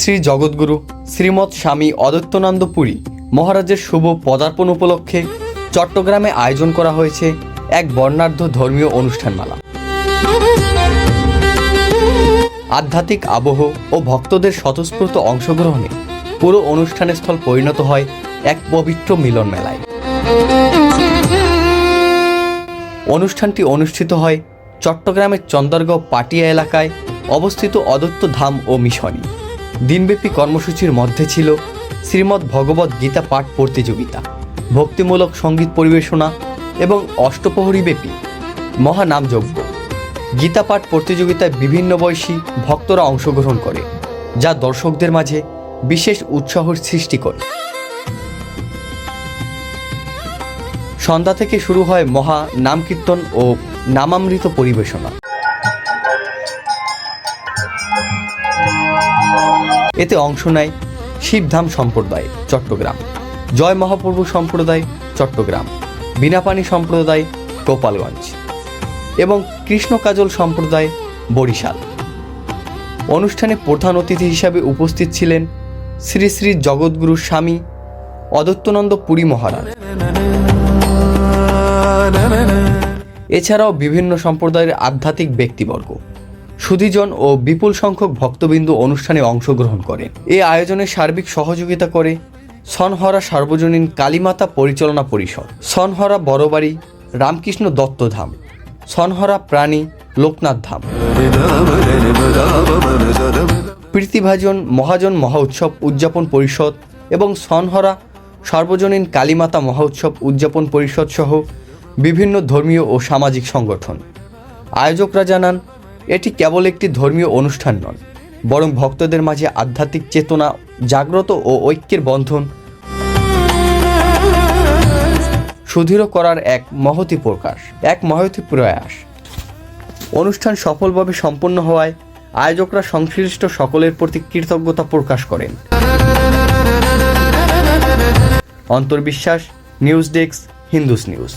শ্রী জগৎগুরু শ্রীমৎ স্বামী অদ্বৈতানন্দ পুরী মহারাজের শুভ পদার্পণ উপলক্ষে চট্টগ্রামে আয়োজন করা হয়েছে এক বর্ণাঢ্য ধর্মীয় অনুষ্ঠানমালা। আধ্যাত্মিক আবহ ও ভক্তদের স্বতঃস্ফূর্ত অংশগ্রহণে পুরো অনুষ্ঠানের স্থল পরিণত হয় এক পবিত্র মিলন মেলায়। অনুষ্ঠানটি অনুষ্ঠিত হয় চট্টগ্রামের চন্দরগাঁও পাটিয়া এলাকায় অবস্থিত অদ্বৈত ধাম ও মিশনী। দিনব্যাপী কর্মসূচির মধ্যে ছিল শ্রীমদ্ ভগবদ্ গীতা পাঠ প্রতিযোগিতা, ভক্তিমূলক সঙ্গীত পরিবেশনা এবং অষ্টপ্রহরীব্যাপী মহানামযজ্ঞ। গীতা পাঠ প্রতিযোগিতায় বিভিন্ন বয়সী ভক্তরা অংশগ্রহণ করে, যা দর্শকদের মাঝে বিশেষ উৎসাহের সৃষ্টি করে। সন্ধ্যা থেকে শুরু হয় মহা নামকীর্তন ও নামামৃত পরিবেশনা। এতে অংশ নেয় শিবধাম সম্প্রদায় চট্টগ্রাম, জয় মহাপ্রভু সম্প্রদায় চট্টগ্রাম, বিনাপানি সম্প্রদায় গোপালগঞ্জ এবং কৃষ্ণ কাজল সম্প্রদায় বরিশাল। অনুষ্ঠানে প্রধান অতিথি হিসাবে উপস্থিত ছিলেন শ্রী শ্রী জগৎগুরু স্বামী অদ্বৈতানন্দ পুরী মহারাজ। এছাড়াও বিভিন্ন সম্প্রদায়ের আধ্যাত্মিক ব্যক্তিবর্গ, সুধীজন ও বিপুল সংখ্যক ভক্তবিন্দু অনুষ্ঠানে অংশগ্রহণ করেন। এই আয়োজনে সার্বিক সহযোগিতা করে সনহরা সার্বজনীন কালীমাতা পরিচালনা পরিষদ, সনহরা বড়বাড়ি রামকৃষ্ণ দত্ত ধাম, সনহরা প্রাণী লোকনাথ ধাম, প্রীতিভাজন মহাজন মহা উৎসব উদযাপন পরিষদ এবং সনহরা সার্বজনীন কালীমাতা মহা উৎসব উদযাপন পরিষদ সহ বিভিন্ন ধর্মীয় ও সামাজিক সংগঠন। আয়োজকরা জানান, এটি কেবল একটি ধর্মীয় অনুষ্ঠান নয়, বরং ভক্তদের মাঝে আধ্যাত্মিক চেতনা জাগ্রত ও ঐক্যের বন্ধন সুদৃঢ় করার এক মহতি প্রয়াস। অনুষ্ঠান সফলভাবে সম্পন্ন হওয়ায় আয়োজকরা সংশ্লিষ্ট সকলের প্রতি কৃতজ্ঞতা প্রকাশ করেন। অন্তর্বিশ্বাস, নিউজ ডেস্ক, হিন্দুস নিউজ।